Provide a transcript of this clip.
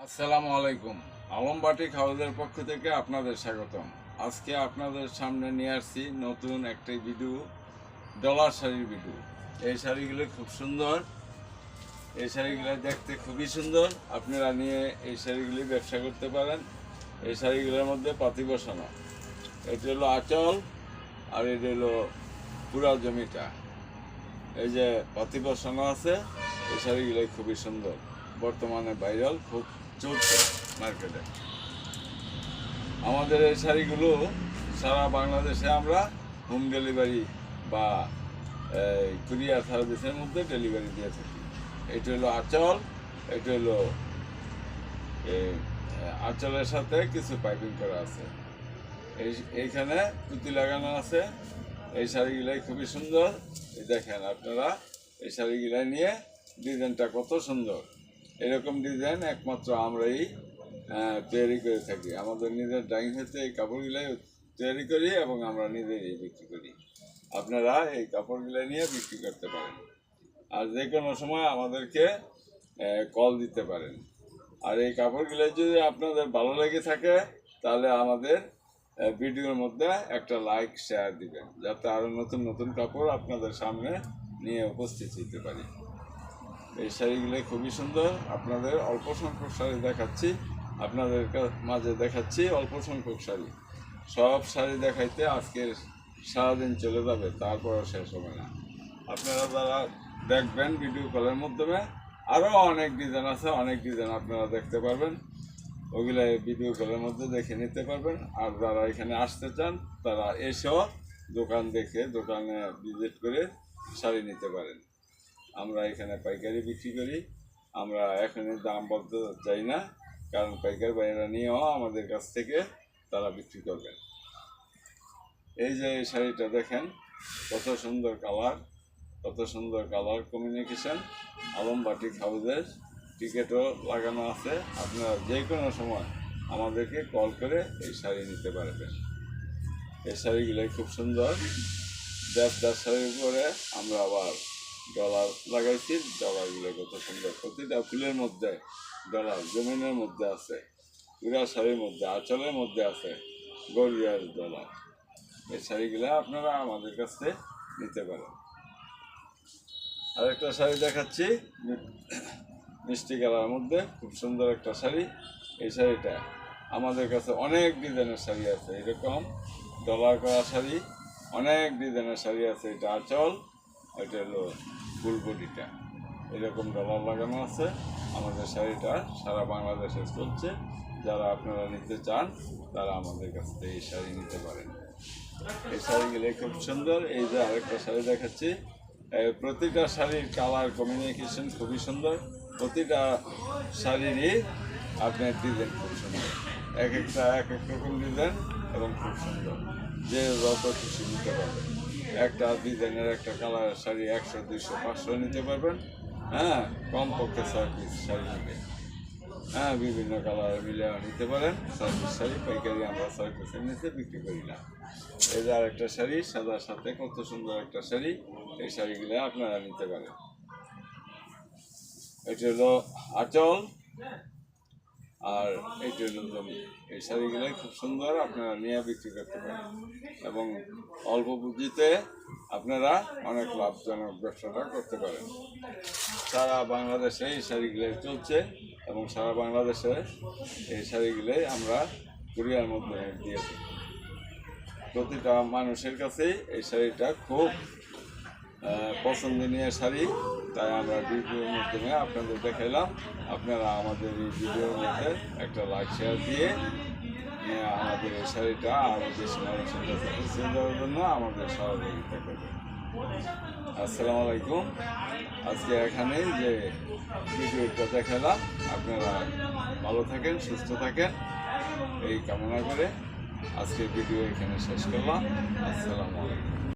আসসালামু আলাইকুম। আলমবাটি হাউজের পক্ষ থেকে আপনাদের স্বাগতম। আজকে আপনাদের সামনে নিয়ে আসছি নতুন একটি ভিডিও, ডলার শাড়ির ভিডিও। এই শাড়িগুলো খুব সুন্দর, এই শাড়িগুলো দেখতে খুবই সুন্দর। আপনারা নিয়ে এই শাড়িগুলি ব্যবসা করতে পারেন। এই শাড়িগুলোর মধ্যে পাতি বসানো, এটা হলো আঁচল আর এটা হলো পুরা জমিটা। এই যে পাতি বসানো আছে, এই শাড়িগুলো খুবই সুন্দর, বর্তমানে ভাইরাল, খুব চলছে মার্কেটে। আমাদের এই শাড়িগুলো সারা বাংলাদেশে আমরা হোম ডেলিভারি বা কুরিয়ার সার্ভিসের মধ্যে ডেলিভারি দিয়ে থাকি। এটা হলো আঁচল, এটা হলো আঁচলের সাথে কিছু পাইপিং করা আছে, এইখানে পুঁতি লাগানো আছে। এই শাড়িগুলাই খুবই সুন্দর। এই দেখেন আপনারা, এই শাড়িগুলাই নিয়ে ডিজাইনটা কত সুন্দর। এরকম ডিজাইন একমাত্র আমরাই তৈরি করে থাকি। আমাদের নিজের ড্রয়িং হতে এই কাপড়গুলাই তৈরি করি এবং আমরা নিজেই বিক্রি করি। আপনারা এই কাপড়গুলো নিয়ে বিক্রি করতে পারেন, আর যে কোনো সময় আমাদেরকে কল দিতে পারেন। আর এই কাপড়গুলো যদি আপনাদের ভালো লেগে থাকে, তাহলে আমাদের ভিডিওর মধ্যে একটা লাইক শেয়ার দিবেন, যাতে আরও নতুন নতুন কাপড় আপনাদের সামনে নিয়ে উপস্থিত হতে পারি। এই শাড়িগুলো খুবই সুন্দর। আপনাদের অল্প সংখ্যক শাড়ি দেখাচ্ছি, আপনাদের মাঝে দেখাচ্ছি অল্প সংখ্যক শাড়ি। সব শাড়ি দেখাইতে আজকে সারাদিন চলে যাবে, তারপরও শেষ হবে না। আপনারা যারা দেখবেন ভিডিও কলের মাধ্যমে, আরও অনেক ডিজাইন আছে, অনেক ডিজাইন আপনারা দেখতে পারবেন। ওগুলো ভিডিও কলের মধ্যে দেখে নিতে পারবেন। আর যারা এখানে আসতে চান, তারা এসেও দোকান দেখে, দোকানে ভিজিট করে শাড়ি নিতে পারেন। আমরা এখানে পাইকারি বিক্রি করি। আমরা এখানে দাম বলতে চাই না, কারণ পাইকারি ভাইয়েরা নিয়েও আমাদের কাছ থেকে তারা বিক্রি করবেন। এই যে এই শাড়িটা দেখেন, কত সুন্দর কালার, কত সুন্দর কালার কমিউনিকেশন। আলমবাটি হাউজের টিকিটও লাগানো আছে। আপনারা যে কোনো সময় আমাদেরকে কল করে এই শাড়ি নিতে পারবেন। এই শাড়িগুলোই খুব সুন্দর। দেড় শাড়ির উপরে আমরা আবার ডলার লাগাইছি। ডলারগুলো কত সুন্দর, প্রতিটা ফুলের মধ্যে ডলার, জমিনের মধ্যে আছে, পুরা শাড়ির মধ্যে, আঁচলের মধ্যে আছে গড়িয়ার ডলার। এই শাড়িগুলো আপনারা আমাদের কাছ থেকে নিতে পারেন। আরেকটা শাড়ি দেখাচ্ছি, মিষ্টি কালার মধ্যে খুব সুন্দর একটা শাড়ি। এই শাড়িটা আমাদের কাছে অনেক ডিজাইনের শাড়ি আছে, এরকম ডলার করা শাড়ি, অনেক ডিজাইনের শাড়ি আছে। এটা আঁচল, এটা হলো ফুল বডিটা, এরকম ডলার লাগানো আছে। আমাদের শাড়িটা সারা বাংলাদেশে চলছে। যারা আপনারা নিতে চান, তারা আমাদের কাছ থেকে এই শাড়ি নিতে পারেন। এই শাড়িগুলো খুব সুন্দর। এই যে আরেকটা শাড়ি দেখাচ্ছি, প্রতিটা শাড়ির কালার কমিউনিকেশন খুবই সুন্দর। প্রতিটা শাড়িরই আপনার ডিজাইন খুব সুন্দর, এক একটা এক এক রকম ডিজাইন এবং খুব সুন্দর। যে যত খুশি নিতে পারবেন। একটা ডিজাইনের একটা কালারের শাড়ি 100, 200, 500 নিতে পারবেন। হ্যাঁ, কমপক্ষে 6 পিস শাড়ি নিবে। হ্যাঁ, বিভিন্ন কালার মিলে নিতে পারেন। 6 পিস শাড়ি পাইকারি আমরা 6 পিসের নিচে বিক্রি করি না। এই যে আরেকটা শাড়ি, সাদার সাথে কত সুন্দর একটা শাড়ি। এই শাড়িগুলো আপনারা নিতে পারেন। এটা হলো আঁচল আর এইটা হলো জমি। এই শাড়িগুলো খুব সুন্দর, আপনারা নিয়ে বিক্রি করতে পারেন এবং অল্প পুঁজিতে আপনারা অনেক লাভজনক ব্যবসাটা করতে পারেন। সারা বাংলাদেশে এই শাড়িগুলোই চলছে এবং সারা বাংলাদেশে এই শাড়িগুলোই আমরা কুরিয়ার মাধ্যমে দিয়ে থাকি। প্রতিটা মানুষের কাছেই এই শাড়িটা খুব পছন্দনীয় শাড়ি, তাই আমরা ভিডিওর মাধ্যমে আপনাদের দেখাইলাম। আপনারা আমাদের এই ভিডিওর মধ্যে একটা লাইক শেয়ার দিয়ে আমাদের এই শাড়িটা আরও বেশি মানুষের কাছে পৌঁছে দেওয়ার জন্য আমাদের সহযোগিতা করবেন। আসসালামু আলাইকুম। আজকে এখানেই যে ভিডিওটা দেখালাম, আপনারা ভালো থাকেন, সুস্থ থাকেন, এই কামনা করে আজকের ভিডিও এখানে শেষ করলাম। আসসালামু আলাইকুম।